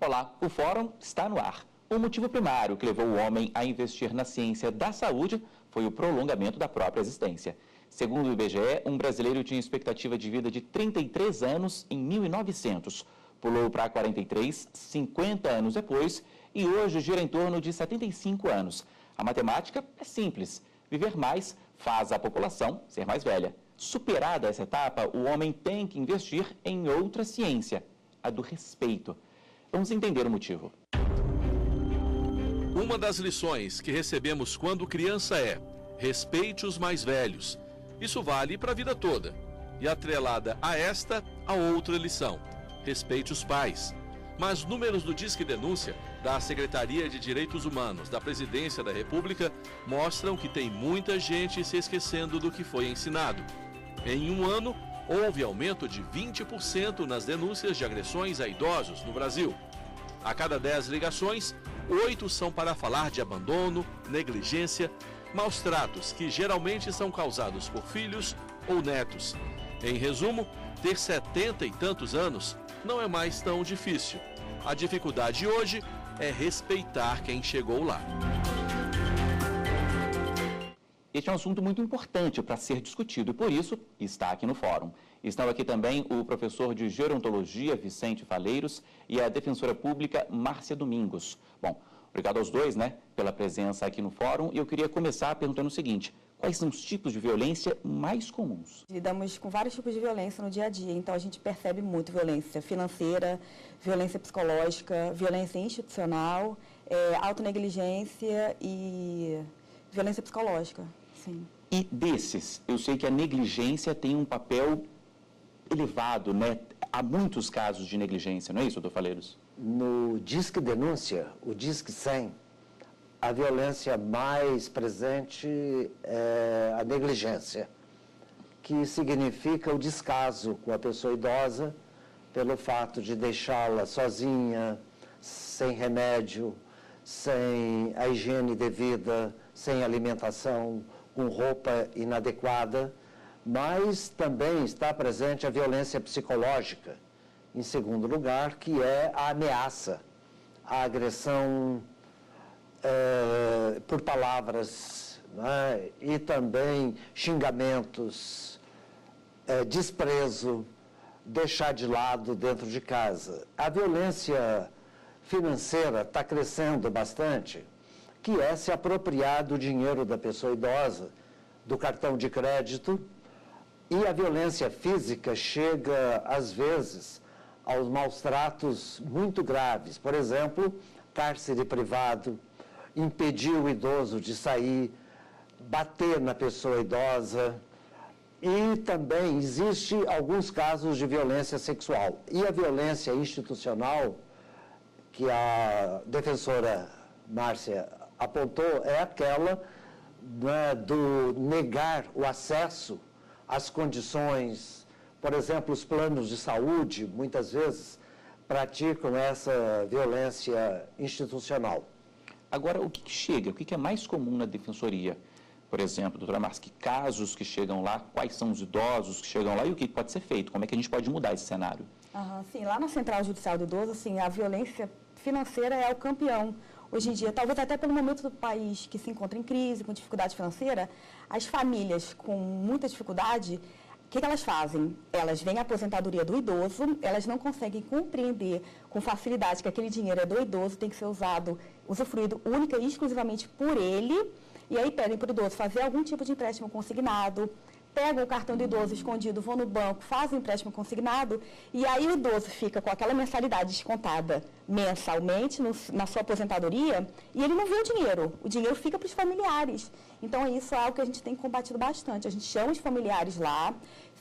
Olá, o Fórum está no ar. O motivo primário que levou o homem a investir na ciência da saúde foi o prolongamento da própria existência. Segundo o IBGE, um brasileiro tinha expectativa de vida de 33 anos em 1900. Pulou para 43, 50 anos depois, e hoje gira em torno de 75 anos. A matemática é simples. Viver mais faz a população ser mais velha. Superada essa etapa, o homem tem que investir em outra ciência, a do respeito. Vamos entender o motivo. Uma das lições que recebemos quando criança é: respeite os mais velhos. Isso vale para a vida toda. E atrelada a esta, a outra lição: respeite os pais. Mas números do Disque Denúncia, da Secretaria de Direitos Humanos da Presidência da República, mostram que tem muita gente se esquecendo do que foi ensinado. Em um ano, houve aumento de 20% nas denúncias de agressões a idosos no Brasil. A cada 10 ligações, 8 são para falar de abandono, negligência, maus tratos que geralmente são causados por filhos ou netos. Em resumo, ter 70 e tantos anos não é mais tão difícil. A dificuldade hoje é respeitar quem chegou lá. Este é um assunto muito importante para ser discutido e, por isso, está aqui no Fórum. Estão aqui também o professor de Gerontologia, Vicente Faleiros, e a defensora pública, Márcia Domingos. Bom, obrigado aos dois, pela presença aqui no Fórum. E eu queria começar perguntando o seguinte: quais são os tipos de violência mais comuns? Lidamos com vários tipos de violência no dia a dia, então a gente percebe muito violência financeira, violência psicológica, violência institucional, autonegligência e violência psicológica. Sim. E desses, eu sei que a negligência tem um papel elevado, Há muitos casos de negligência, não é isso, doutor Faleiros? No Disque Denúncia, o Disque 100, a violência mais presente é a negligência, que significa o descaso com a pessoa idosa pelo fato de deixá-la sozinha, sem remédio, sem a higiene devida, sem alimentação, com roupa inadequada, mas também está presente a violência psicológica, em segundo lugar, que é a ameaça, a agressão por palavras, e também xingamentos, desprezo, deixar de lado dentro de casa. A violência financeira está crescendo bastante, que é se apropriar do dinheiro da pessoa idosa, do cartão de crédito, e a violência física chega, às vezes, aos maus tratos muito graves. Por exemplo, cárcere privado, impedir o idoso de sair, bater na pessoa idosa. E também existe alguns casos de violência sexual. E a violência institucional, que a defensora Márcia apontou, é aquela do negar o acesso às condições. Por exemplo, os planos de saúde, muitas vezes, praticam essa violência institucional. Agora, o que chega? O que é mais comum na defensoria? Por exemplo, doutora Márcia, que casos que chegam lá, quais são os idosos que chegam lá e o que pode ser feito? Como é que a gente pode mudar esse cenário? Sim, lá na Central Judicial do Idoso, a violência financeira é o campeão. Hoje em dia, talvez até pelo momento do país que se encontra em crise, com dificuldade financeira, as famílias com muita dificuldade, o que elas fazem? Elas veem a aposentadoria do idoso, elas não conseguem compreender com facilidade que aquele dinheiro é do idoso, tem que ser usufruído única e exclusivamente por ele, e aí pedem para o idoso fazer algum tipo de empréstimo consignado, pegam o cartão do idoso escondido, vão no banco, fazem o empréstimo consignado, e aí o idoso fica com aquela mensalidade descontada mensalmente na sua aposentadoria, e ele não vê o dinheiro fica para os familiares. Então, isso é algo que a gente tem combatido bastante. A gente chama os familiares lá,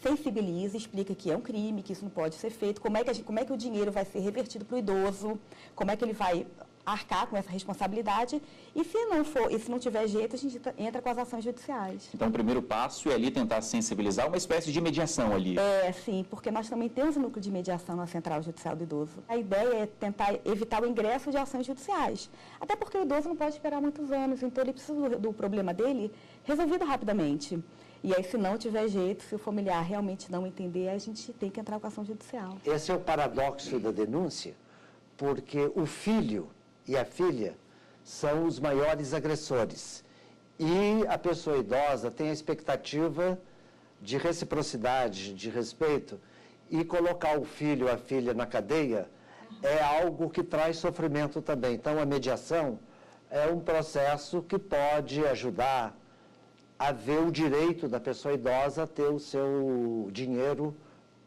sensibiliza, explica que é um crime, que isso não pode ser feito, como é que o dinheiro vai ser revertido para o idoso, como é que ele vai arcar com essa responsabilidade, e se não tiver jeito, a gente entra com as ações judiciais. Então, o primeiro passo é ali tentar sensibilizar, uma espécie de mediação ali. Sim, porque nós também temos um núcleo de mediação na Central Judicial do Idoso. A ideia é tentar evitar o ingresso de ações judiciais, até porque o idoso não pode esperar muitos anos, então ele precisa do problema dele resolvido rapidamente. E aí, se não tiver jeito, se o familiar realmente não entender, a gente tem que entrar com a ação judicial. Esse é o paradoxo da denúncia, porque o filho e a filha são os maiores agressores. E a pessoa idosa tem a expectativa de reciprocidade, de respeito, e colocar o filho ou a filha na cadeia é algo que traz sofrimento também. Então, a mediação é um processo que pode ajudar a ver o direito da pessoa idosa a ter o seu dinheiro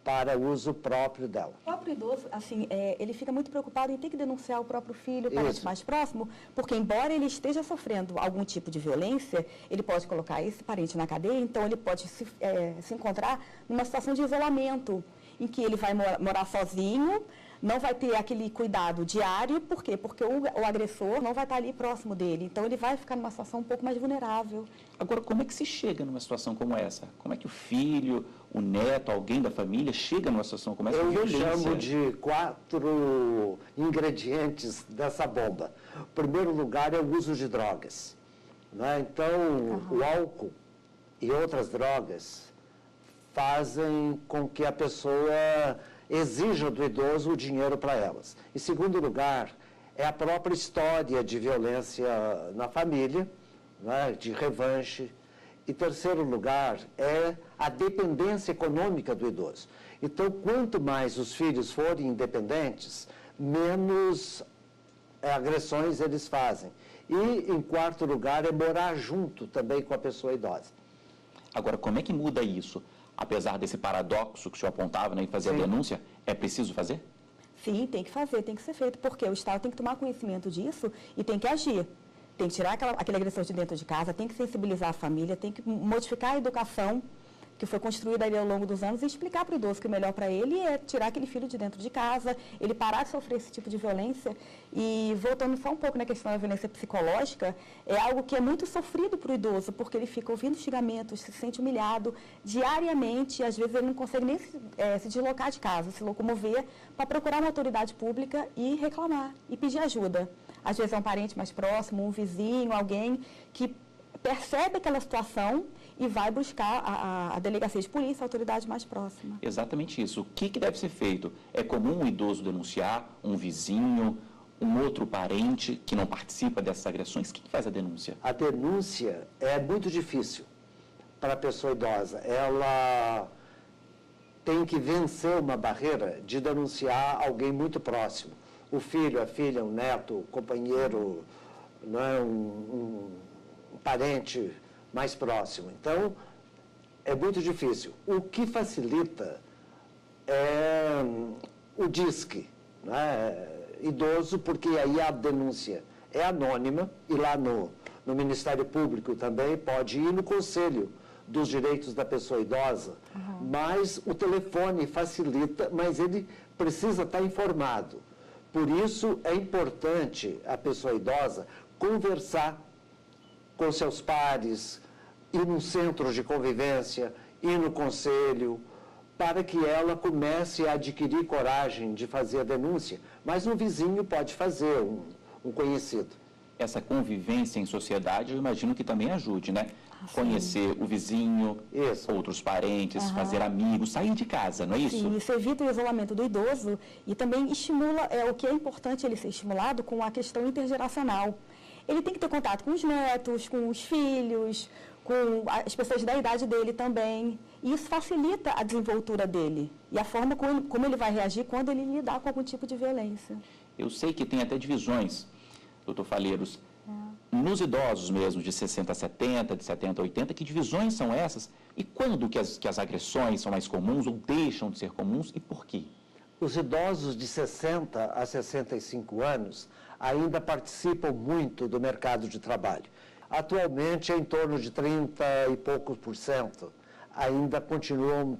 para uso próprio dela. O próprio idoso, assim, ele fica muito preocupado em ter que denunciar o próprio filho, o parente Isso. mais próximo, porque embora ele esteja sofrendo algum tipo de violência, ele pode colocar esse parente na cadeia, então ele pode se encontrar numa situação de isolamento, em que ele vai morar sozinho, não vai ter aquele cuidado diário. Por quê? Porque o agressor não vai estar ali próximo dele, então ele vai ficar numa situação um pouco mais vulnerável. Agora, como é que se chega numa situação como essa? Como é que o filho, o neto, alguém da família chega numa situação como essa? Eu chamo de 4 ingredientes dessa bomba. O primeiro lugar é o uso de drogas, né? Então, o álcool e outras drogas fazem com que a pessoa exija do idoso o dinheiro para elas. Em segundo lugar, é a própria história de violência na família, né, de revanche. Em terceiro lugar, é a dependência econômica do idoso. Então, quanto mais os filhos forem independentes, menos agressões eles fazem. E, em quarto lugar, é morar junto também com a pessoa idosa. Agora, como é que muda isso? Apesar desse paradoxo que o senhor apontava, né, em fazer a denúncia, é preciso fazer? Sim, tem que fazer, tem que ser feito, porque o Estado tem que tomar conhecimento disso e tem que agir. Tem que tirar aquele agressor de dentro de casa, tem que sensibilizar a família, tem que modificar a educação que foi construída ali ao longo dos anos e explicar para o idoso que o melhor para ele é tirar aquele filho de dentro de casa, ele parar de sofrer esse tipo de violência. E voltando só um pouco na questão da violência psicológica, é algo que é muito sofrido para o idoso, porque ele fica ouvindo xingamentos, se sente humilhado diariamente, e às vezes ele não consegue nem se deslocar de casa, se locomover para procurar uma autoridade pública e reclamar, e pedir ajuda. Às vezes é um parente mais próximo, um vizinho, alguém que percebe aquela situação e vai buscar a delegacia de polícia, a autoridade mais próxima. Exatamente isso. O que deve ser feito? É comum um idoso denunciar, um vizinho, um outro parente que não participa dessas agressões? Quem faz a denúncia? A denúncia é muito difícil para a pessoa idosa. Ela tem que vencer uma barreira de denunciar alguém muito próximo. O filho, a filha, o neto, o companheiro, não é, um parente mais próximo. Então, é muito difícil. O que facilita é o DISC, né? Idoso, porque aí a denúncia é anônima, e lá no Ministério Público também pode ir no Conselho dos Direitos da Pessoa Idosa, mas o telefone facilita, mas ele precisa estar informado. Por isso, é importante a pessoa idosa conversar com seus pares, ir num centro de convivência, ir no conselho, para que ela comece a adquirir coragem de fazer a denúncia. Mas um vizinho pode fazer, um conhecido. Essa convivência em sociedade, eu imagino que também ajude, né? Conhecer o vizinho, outros parentes, fazer amigos, sair de casa, não é isso? Sim, isso evita o isolamento do idoso e também estimula, o que é importante ele ser estimulado com a questão intergeracional. Ele tem que ter contato com os netos, com os filhos, com as pessoas da idade dele também. E isso facilita a desenvoltura dele e a forma como ele vai reagir quando ele lidar com algum tipo de violência. Eu sei que tem até divisões, doutor Falheiros, nos idosos mesmo, de 60 a 70, de 70 a 80, que divisões são essas? E quando que as agressões são mais comuns ou deixam de ser comuns e por quê? Os idosos de 60 a 65 anos ainda participam muito do mercado de trabalho. Atualmente, em torno de 30 e poucos % ainda continuam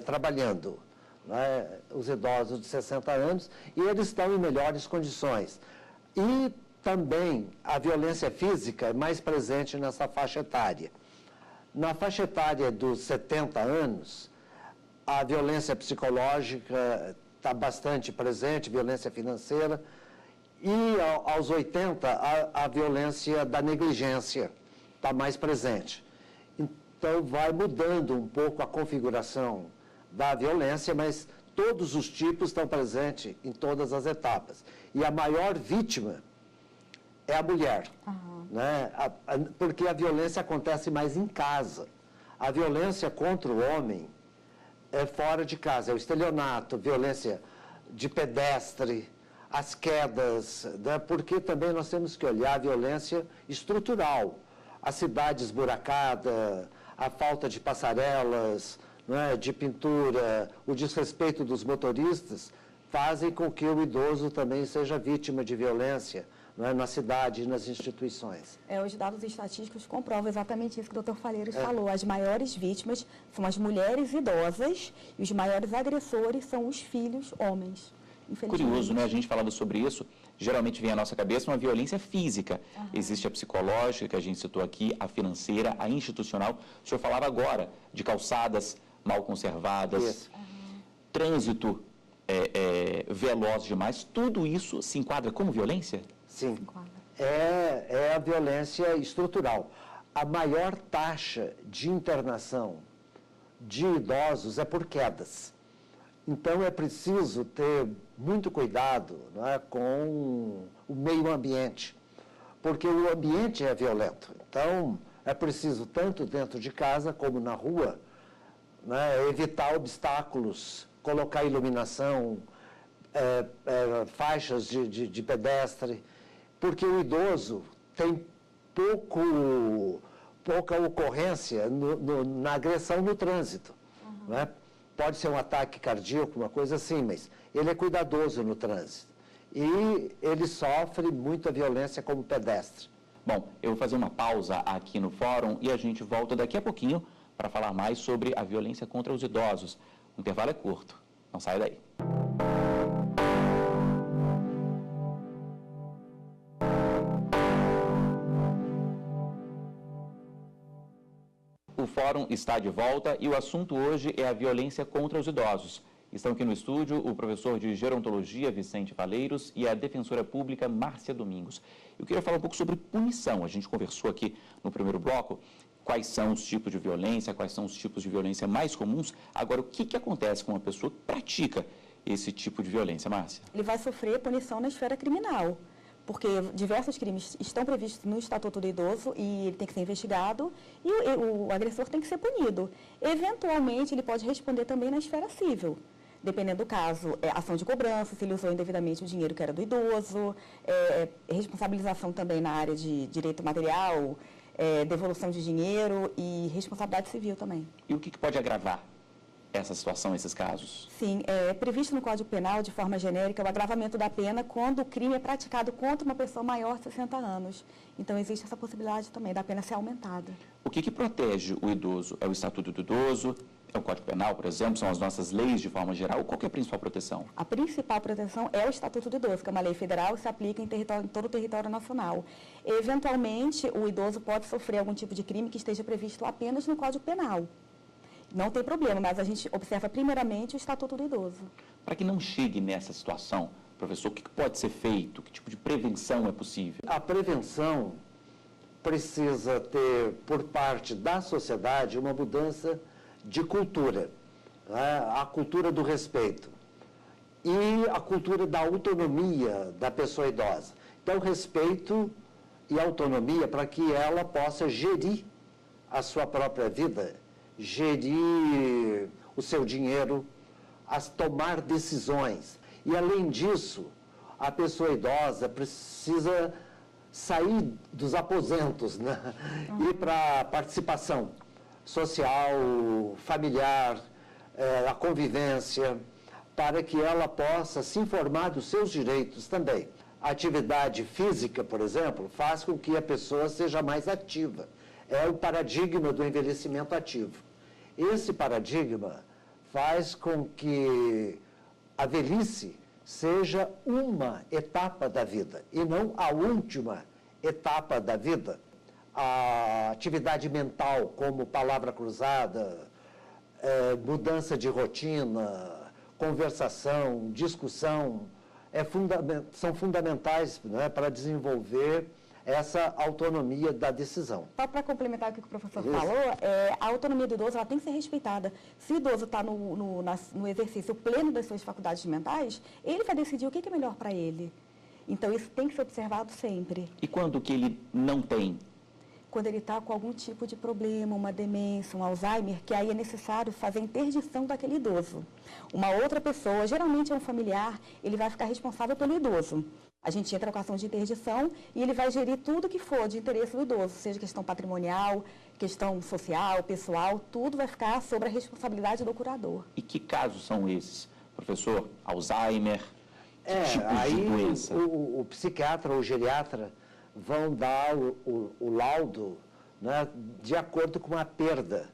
trabalhando, né, os idosos de 60 anos, e eles estão em melhores condições. E também a violência física é mais presente nessa faixa etária. Na faixa etária dos 70 anos, a violência psicológica está bastante presente, violência financeira, e aos 80 a violência da negligência está mais presente. Então vai mudando um pouco a configuração da violência, mas todos os tipos estão presentes em todas as etapas. E a maior vítima é a mulher, né? Porque a violência acontece mais em casa. A violência contra o homem é fora de casa, é o estelionato, violência de pedestre, as quedas, né? Porque também nós temos que olhar a violência estrutural, a cidade esburacada, a falta de passarelas, né, de pintura, o desrespeito dos motoristas, fazem com que o idoso também seja vítima de violência, né, na cidade e nas instituições. Os dados estatísticos comprovam exatamente isso que o Dr. Falheiros falou. As maiores vítimas são as mulheres idosas e os maiores agressores são os filhos homens. Curioso, né? A gente falando sobre isso, geralmente vem à nossa cabeça uma violência física. Existe a psicológica, que a gente citou aqui, a financeira, a institucional. O senhor falava agora de calçadas mal conservadas, trânsito veloz demais. Tudo isso se enquadra como violência? Sim, é a violência estrutural. A maior taxa de internação de idosos é por quedas. Então, é preciso ter muito cuidado, né, com o meio ambiente, porque o ambiente é violento. Então, é preciso, tanto dentro de casa como na rua, né, evitar obstáculos, colocar iluminação, faixas de pedestre, porque o idoso tem pouca ocorrência na agressão no trânsito, né? Pode ser um ataque cardíaco, uma coisa assim, mas ele é cuidadoso no trânsito. E ele sofre muita violência como pedestre. Bom, eu vou fazer uma pausa aqui no fórum e a gente volta daqui a pouquinho para falar mais sobre a violência contra os idosos. O intervalo é curto, não saia daí. O fórum está de volta e o assunto hoje é a violência contra os idosos. Estão aqui no estúdio o professor de gerontologia Vicente Falheiros e a defensora pública Márcia Domingos. Eu queria falar um pouco sobre punição. A gente conversou aqui no primeiro bloco quais são os tipos de violência, quais são os tipos de violência mais comuns. Agora, o que acontece com uma pessoa que pratica esse tipo de violência, Márcia? Ele vai sofrer punição na esfera criminal, porque diversos crimes estão previstos no Estatuto do Idoso e ele tem que ser investigado e o agressor tem que ser punido. Eventualmente, ele pode responder também na esfera civil, dependendo do caso, ação de cobrança, se ele usou indevidamente o dinheiro que era do idoso, responsabilização também na área de direito material, devolução de dinheiro e responsabilidade civil também. E o que pode agravar essa situação, esses casos? Sim, é previsto no Código Penal, de forma genérica, o agravamento da pena quando o crime é praticado contra uma pessoa maior de 60 anos. Então, existe essa possibilidade também da pena ser aumentada. O que protege o idoso? É o Estatuto do Idoso? É o Código Penal, por exemplo? São as nossas leis de forma geral? Qual que é a principal proteção? A principal proteção é o Estatuto do Idoso, que é uma lei federal e se aplica em todo o território nacional. Eventualmente, o idoso pode sofrer algum tipo de crime que esteja previsto apenas no Código Penal. Não tem problema, mas a gente observa primeiramente o Estatuto do Idoso. Para que não chegue nessa situação, professor, o que pode ser feito? Que tipo de prevenção é possível? A prevenção precisa ter, por parte da sociedade, uma mudança de cultura, né? A cultura do respeito e a cultura da autonomia da pessoa idosa. Então, respeito e autonomia para que ela possa gerir a sua própria vida, gerir o seu dinheiro, tomar decisões. E, além disso, a pessoa idosa precisa sair dos aposentos, né? Ir para a participação social, familiar, a convivência, para que ela possa se informar dos seus direitos também. A atividade física, por exemplo, faz com que a pessoa seja mais ativa. É o paradigma do envelhecimento ativo. Esse paradigma faz com que a velhice seja uma etapa da vida e não a última etapa da vida. A atividade mental, como palavra cruzada, mudança de rotina, conversação, discussão, são fundamentais, né, para desenvolver essa autonomia da decisão. Só para complementar o que o professor falou, a autonomia do idoso ela tem que ser respeitada. Se o idoso está no exercício pleno das suas faculdades mentais, ele vai decidir o que é melhor para ele. Então, isso tem que ser observado sempre. E quando que ele não tem? Quando ele está com algum tipo de problema, uma demência, um Alzheimer, que aí é necessário fazer a interdição daquele idoso. Uma outra pessoa, geralmente é um familiar, ele vai ficar responsável pelo idoso. A gente entra com a ação de interdição e ele vai gerir tudo que for de interesse do idoso, seja questão patrimonial, questão social, pessoal, tudo vai ficar sobre a responsabilidade do curador. E que casos são esses, professor? Alzheimer? Que tipos aí de doença? O psiquiatra ou o geriatra vão dar o laudo, né, de acordo com a perda,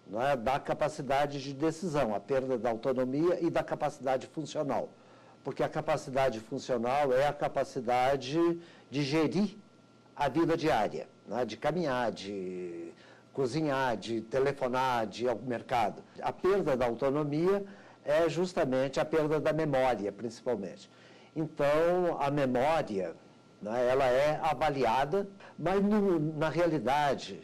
né, da capacidade de decisão, a perda da autonomia e da capacidade funcional. Porque a capacidade funcional é a capacidade de gerir a vida diária, né, de caminhar, de cozinhar, de telefonar, de ir ao mercado. A perda da autonomia é justamente a perda da memória, principalmente. Então, a memória, né, ela é avaliada, mas na realidade,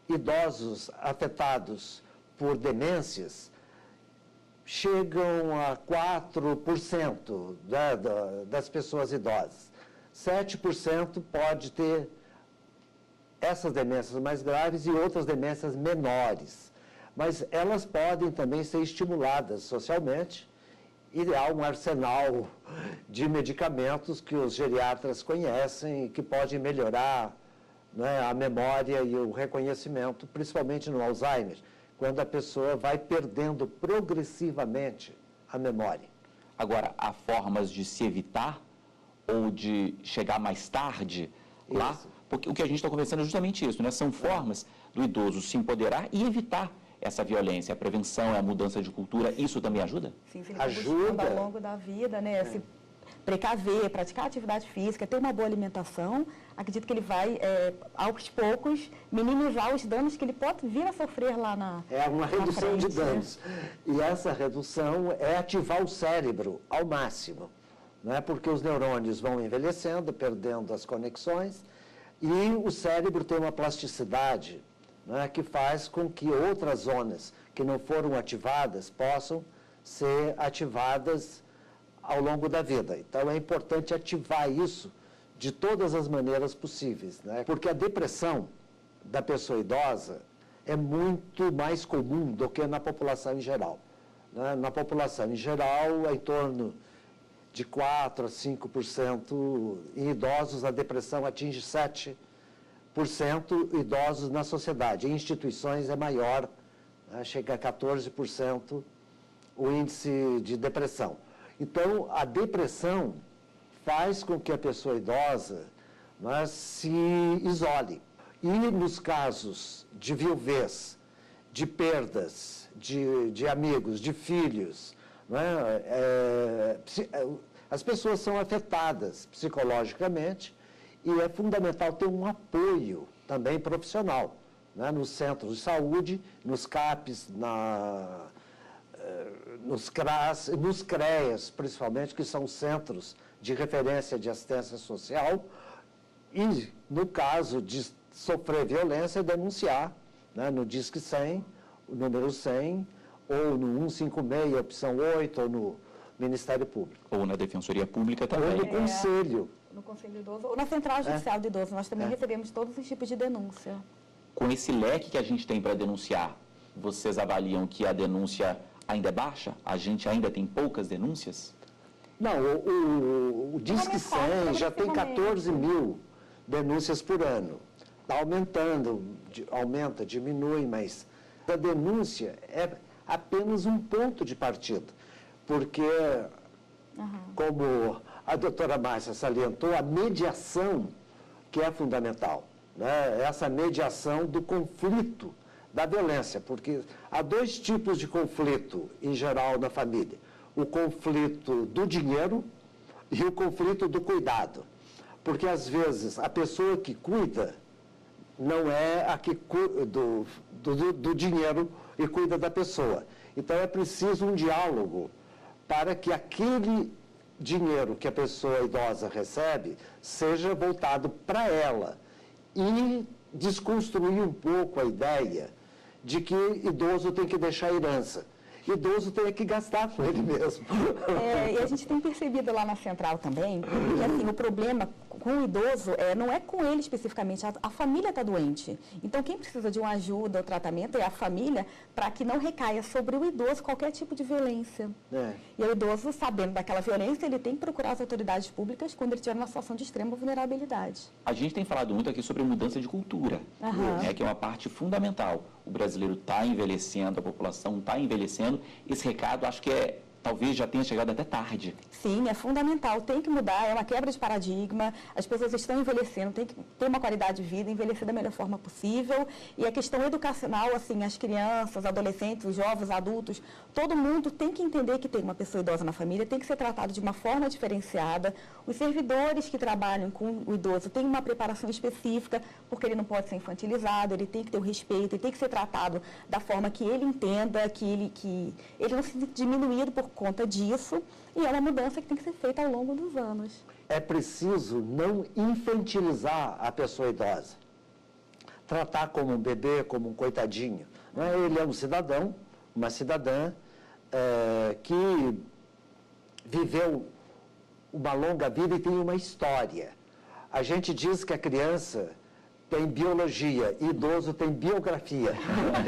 idosos afetados por demências chegam a 4%, né, das pessoas idosas. 7% pode ter essas demências mais graves e outras demências menores. Mas elas podem também ser estimuladas socialmente e há um arsenal de medicamentos que os geriatras conhecem que podem melhorar, né, a memória e o reconhecimento, principalmente no Alzheimer, quando a pessoa vai perdendo progressivamente a memória. Agora, há formas de se evitar ou de chegar mais tarde lá? Isso. Porque o que a gente está conversando é justamente isso, né? São formas do idoso se empoderar e evitar essa violência. A prevenção, a mudança de cultura, isso também ajuda? Sim, se ele está buscando ao longo da vida, né, se precaver, praticar atividade física, ter uma boa alimentação, acredito que ele vai, aos poucos, minimizar os danos que ele pode vir a sofrer lá na É uma redução de frente, danos. E essa redução é ativar o cérebro ao máximo, né? Porque os neurônios vão envelhecendo, perdendo as conexões, e o cérebro tem uma plasticidade, né, que faz com que outras zonas que não foram ativadas possam ser ativadas ao longo da vida. Então, é importante ativar isso de todas as maneiras possíveis, né? Porque a depressão da pessoa idosa é muito mais comum do que na população em geral, né? Na população em geral, é em torno de 4% a 5%, em idosos a depressão atinge 7%, idosos na sociedade. Em instituições é maior, né? Chega a 14% o índice de depressão. Então, a depressão faz com que a pessoa idosa, né, se isole. E nos casos de viuvez, de perdas, de amigos, de filhos, né, as pessoas são afetadas psicologicamente e é fundamental ter um apoio também profissional, né, nos centros de saúde, nos CAPs, nos CRAS, nos CREAS, principalmente, que são centros de referência de assistência social, e, no caso de sofrer violência, denunciar, né, no Disque 100, o número 100, ou no 156, opção 8, ou no Ministério Público. Ou na Defensoria Pública também. Ou no Conselho. No Conselho Idoso, ou na Central Judicial do Idoso, nós também recebemos todos os tipos de denúncia. Com esse leque que a gente tem para denunciar, vocês avaliam que a denúncia ainda é baixa? A gente ainda tem poucas denúncias? Não, o Disque 100 já tem 14 mil denúncias por ano. Está aumentando, aumenta, diminui, mas a denúncia é apenas um ponto de partida. Porque, como a doutora Márcia salientou, a mediação que é fundamental, né? Essa mediação do conflito, da violência, porque há dois tipos de conflito, em geral, na família. O conflito do dinheiro e o conflito do cuidado. Porque, às vezes, a pessoa que cuida não é a que cuida do dinheiro e cuida da pessoa. Então, é preciso um diálogo para que aquele dinheiro que a pessoa idosa recebe seja voltado para ela e desconstruir um pouco a ideia de que idoso tem que deixar herança. Idoso tem que gastar com ele mesmo. E a gente tem percebido lá na Central também que assim, o problema com o idoso não é com ele especificamente, a família está doente. Então, quem precisa de uma ajuda ou tratamento é a família, para que não recaia sobre o idoso qualquer tipo de violência. E o idoso, sabendo daquela violência, ele tem que procurar as autoridades públicas quando ele estiver numa situação de extrema vulnerabilidade. A gente tem falado muito aqui sobre mudança de cultura, que é uma parte fundamental. O brasileiro está envelhecendo, a população está envelhecendo. Esse recado, acho que talvez já tenha chegado até tarde. Sim, é fundamental, tem que mudar, é uma quebra de paradigma, as pessoas estão envelhecendo, tem que ter uma qualidade de vida, envelhecer da melhor forma possível. E a questão educacional, assim, as crianças, adolescentes, os jovens, adultos, todo mundo tem que entender que tem uma pessoa idosa na família, tem que ser tratado de uma forma diferenciada. Os servidores que trabalham com o idoso têm uma preparação específica, porque ele não pode ser infantilizado, ele tem que ter o respeito, ele tem que ser tratado da forma que ele entenda, que ele não se sinta diminuído por conta disso, e é uma mudança que tem que ser feita ao longo dos anos. É preciso não infantilizar a pessoa idosa, tratar como um bebê, como um coitadinho. Ele é um cidadão, uma cidadã que viveu uma longa vida e tem uma história. A gente diz que a criança tem biologia, idoso tem biografia.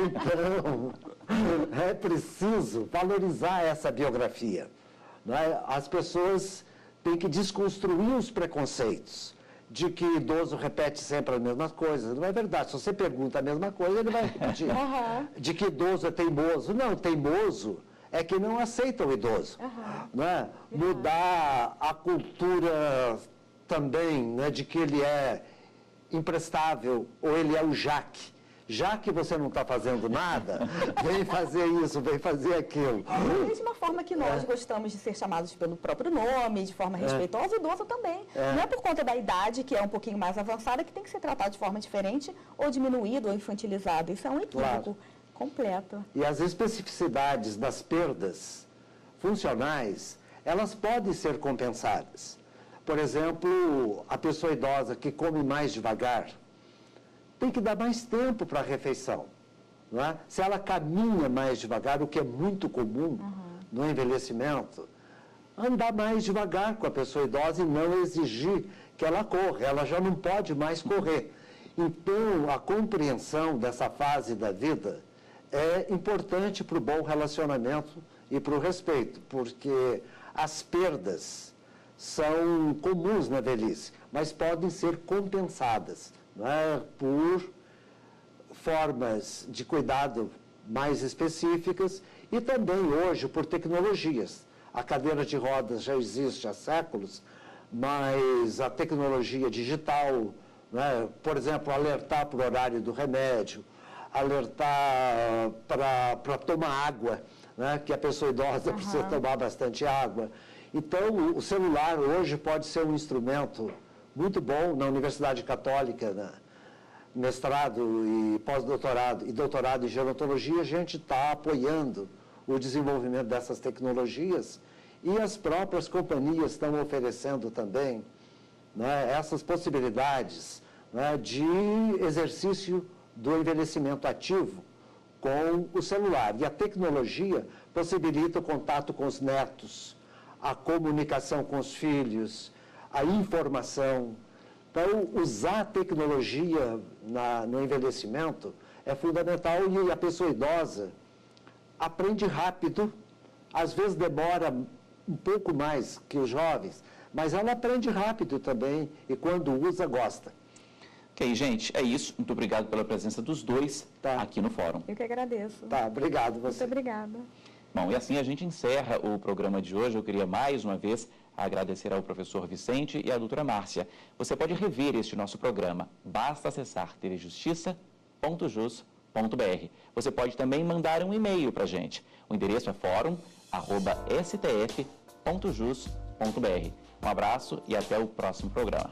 Então, é preciso valorizar essa biografia. As pessoas têm que desconstruir os preconceitos de que idoso repete sempre as mesmas coisas. Não é verdade. Se você pergunta a mesma coisa, ele vai repetir. De que idoso é teimoso. Não, teimoso é que não aceita o idoso. Mudar a cultura também, de que ele é imprestável ou ele é o Jaque. Já que você não está fazendo nada, vem fazer isso, vem fazer aquilo. Da mesma forma que nós gostamos de ser chamados pelo próprio nome, de forma respeitosa, o idoso também. Não é por conta da idade, que é um pouquinho mais avançada, que tem que ser tratado de forma diferente, ou diminuído, ou infantilizado. Isso é um equívoco completo. E as especificidades das perdas funcionais, elas podem ser compensadas. Por exemplo, a pessoa idosa que come mais devagar, tem que dar mais tempo para a refeição. Se ela caminha mais devagar, o que é muito comum no envelhecimento, andar mais devagar com a pessoa idosa e não exigir que ela corra. Ela já não pode mais correr. Então, a compreensão dessa fase da vida é importante para o bom relacionamento e para o respeito, porque as perdas são comuns na velhice, mas podem ser compensadas por formas de cuidado mais específicas e também hoje por tecnologias. A cadeira de rodas já existe há séculos, mas a tecnologia digital, por exemplo, alertar para o horário do remédio, alertar para tomar água, que a pessoa idosa precisa tomar bastante água. Então, o celular hoje pode ser um instrumento muito bom. Na Universidade Católica, mestrado e pós-doutorado e doutorado em gerontologia, a gente está apoiando o desenvolvimento dessas tecnologias e as próprias companhias estão oferecendo também essas possibilidades de exercício do envelhecimento ativo com o celular. E a tecnologia possibilita o contato com os netos, a comunicação com os filhos, a informação. Então, usar a tecnologia no envelhecimento é fundamental e a pessoa idosa aprende rápido, às vezes demora um pouco mais que os jovens, mas ela aprende rápido também e quando usa, gosta. Ok, gente, é isso. Muito obrigado pela presença dos dois aqui no Fórum. Eu que agradeço. Obrigado você. Muito obrigada. Bom, e assim a gente encerra o programa de hoje. Eu queria mais uma vez agradecer ao professor Vicente e à doutora Márcia. Você pode rever este nosso programa. Basta acessar tvjustiça.jus.br. Você pode também mandar um e-mail para a gente. O endereço é forum@stf.jus.br. Um abraço e até o próximo programa.